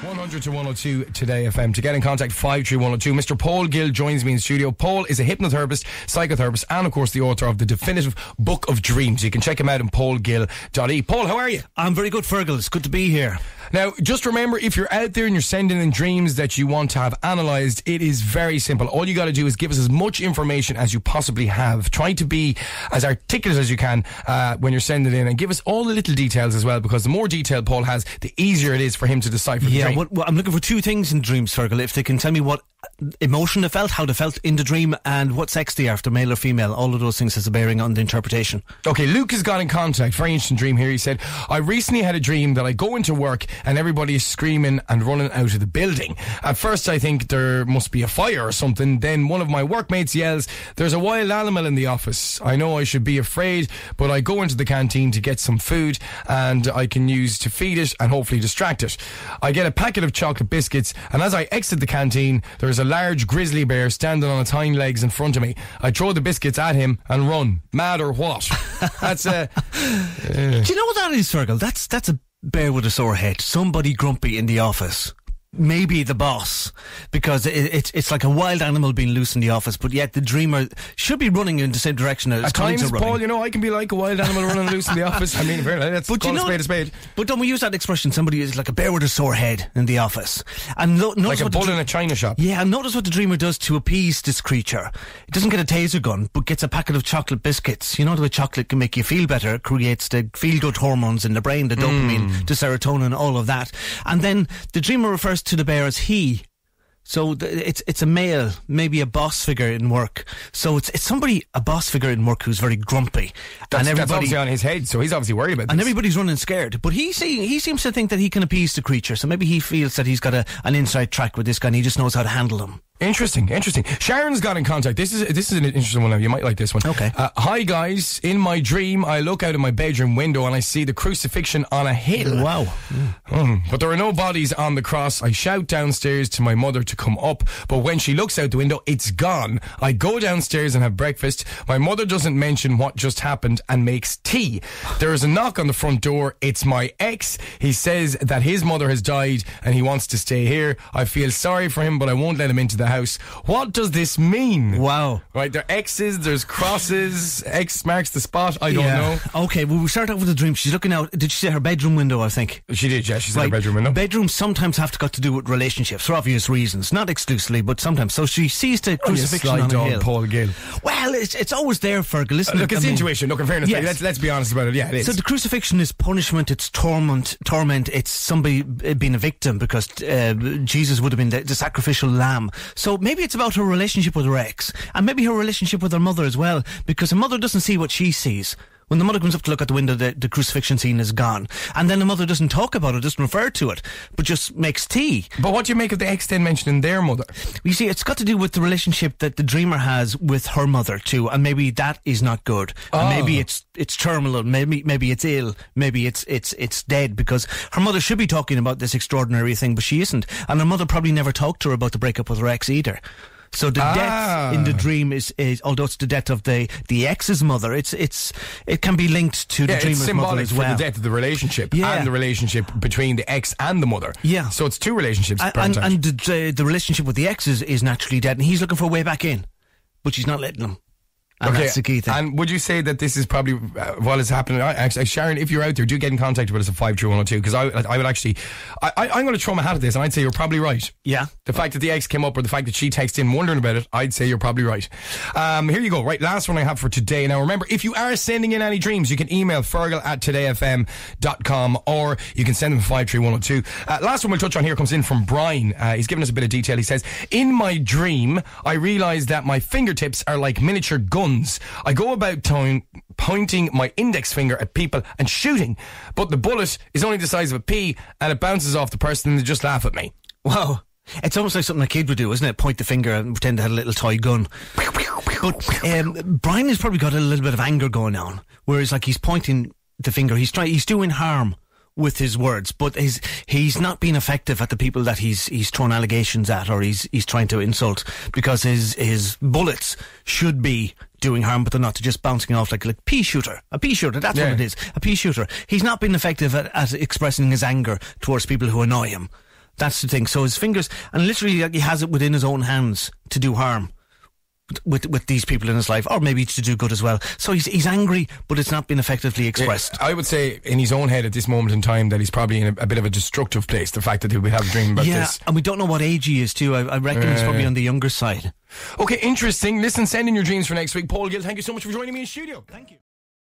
100 to 102 Today FM. To get in contact, 53102. Mr. Paul Gill joins me in studio. Paul is a hypnotherapist, psychotherapist, and of course the author of the definitive Book of Dreams. You can check him out on paulgill.ie. Paul, how are you? I'm very good, Fergal. It's good to be here. Now, just remember, if you're out there and you're sending in dreams that you want to have analysed, it is very simple. All you got to do is give us as much information as you possibly have. Try to be as articulate as you can when you're sending it in, and give us all the little details as well, because the more detail Paul has, the easier it is for him to decipher the dream. Well, I'm looking for two things in dreams, Fergal. If they can tell me what emotion they felt, how they felt in the dream, and what sex they are, after male or female. All of those things has a bearing on the interpretation. Okay, Luke has got in contact. Very interesting dream here. He said, I recently had a dream that I go into work and everybody is screaming and running out of the building. At first I think there must be a fire or something. Then one of my workmates yells, there's a wild animal in the office. I know I should be afraid, but I go into the canteen to get some food and I can use to feed it and hopefully distract it. I get a packet of chocolate biscuits, and as I exit the canteen, there's a large grizzly bear standing on its hind legs in front of me. I throw the biscuits at him and run. Mad or what? That's Do you know what that is, Fergal? That's a bear with a sore head. Somebody grumpy in the office. Maybe the boss, because it's like a wild animal being loose in the office, but yet the dreamer should be running in the same direction as at colleagues times, are running. Paul, you know, I can be like a wild animal running loose in the office. I mean, let's call a spade a spade. But don't we use that expression, somebody is like a bear with a sore head in the office? And like a bull in a china shop. Yeah, and notice what the dreamer does to appease this creature. It doesn't get a taser gun, but gets a packet of chocolate biscuits. You know, the way chocolate can make you feel better. It creates the feel-good hormones in the brain, the dopamine, the serotonin, all of that. And then the dreamer refers to the bear as he. So it's a male, maybe a boss figure in work. So it's somebody, a boss figure in work who's very grumpy. That's obviously on his head, so he's obviously worried about this. And everybody's running scared. But he seems to think that he can appease the creature. So maybe he feels that he's got an inside track with this guy and he just knows how to handle him. Interesting. Sharon's got in contact. This is an interesting one now. You might like this one. Okay. Hi guys, in my dream I look out of my bedroom window and I see the crucifixion on a hill. Wow. But there are no bodies on the cross. I shout downstairs to my mother to come up, but when she looks out the window, it's gone. I go downstairs and have breakfast. My mother doesn't mention what just happened and makes tea. There is a knock on the front door. It's my ex. He says that his mother has died and he wants to stay here. I feel sorry for him, but I won't let him into the house. What does this mean? Wow. Right, there are X's, there's crosses, X marks the spot, I don't know. Okay, well, we start off with the dream. She's looking out, did she say her bedroom window, I think? She did, yeah, she said her bedroom window. Bedrooms sometimes have got to do with relationships, for obvious reasons. Not exclusively, but sometimes. So she sees the crucifixion on a hill. Paul Gill. Well, it's always there, Fergal. Listen, look, it's intuition. Look, in fairness, yes. let's be honest about it. Yeah, it is. So the crucifixion is punishment, it's torment. It's somebody being a victim, because Jesus would have been the sacrificial lamb. So maybe it's about her relationship with her ex, and maybe her relationship with her mother as well, because her mother doesn't see what she sees. When the mother comes up to look at the window, the crucifixion scene is gone. And then the mother doesn't talk about it, doesn't refer to it, but just makes tea. But what do you make of the ex then mentioning their mother? You see, it's got to do with the relationship that the dreamer has with her mother too, and maybe that is not good. And maybe it's terminal, maybe it's ill, maybe it's dead, because her mother should be talking about this extraordinary thing, but she isn't. And her mother probably never talked to her about the breakup with her ex either. So the death in the dream is although it's the death of the ex's mother, it can be linked to the dreamer's mother as well. For the death of the relationship and the relationship between the ex and the mother. Yeah. So it's two relationships. And the relationship with the ex is naturally dead, and he's looking for a way back in, but she's not letting him. And that's the key thing. And would you say that this is probably what is happening? Sharon, if you're out there, do get in contact with us at 53102, because I would actually, I'm going to throw my hat at this, and I'd say you're probably right. Yeah. The fact that the ex came up, or the fact that she texted in wondering about it, I'd say you're probably right. Here you go. Right, last one I have for today. Now remember, if you are sending in any dreams, you can email fergal@todayfm.com, or you can send them to 53102. Last one we'll touch on here comes in from Brian. He's given us a bit of detail. He says, in my dream, I realised that my fingertips are like miniature guns. I go about town pointing my index finger at people and shooting, but the bullet is only the size of a pea and it bounces off the person and they just laugh at me. Wow. It's almost like something a kid would do, isn't it? Point the finger and pretend they had a little toy gun. But Brian has probably got a little bit of anger going on, whereas like he's pointing the finger, he's doing harm with his words, but he's not being effective at the people that he's thrown allegations at, or he's trying to insult, because his bullets should be doing harm, but they're not. They're just bouncing off like a pea shooter. A pea shooter, that's what it is. A pea shooter. He's not been effective at expressing his anger towards people who annoy him. That's the thing. So his fingers, and literally like, he has it within his own hands to do harm with these people in his life, or maybe to do good as well. So he's angry, but it's not been effectively expressed. I would say in his own head at this moment in time that he's probably in a bit of a destructive place. The fact that he would have a dream about this. And we don't know what age he is too. I reckon he's probably on the younger side. Okay, interesting. Listen, send in your dreams for next week. Paul Gill, thank you so much for joining me in studio. Thank you.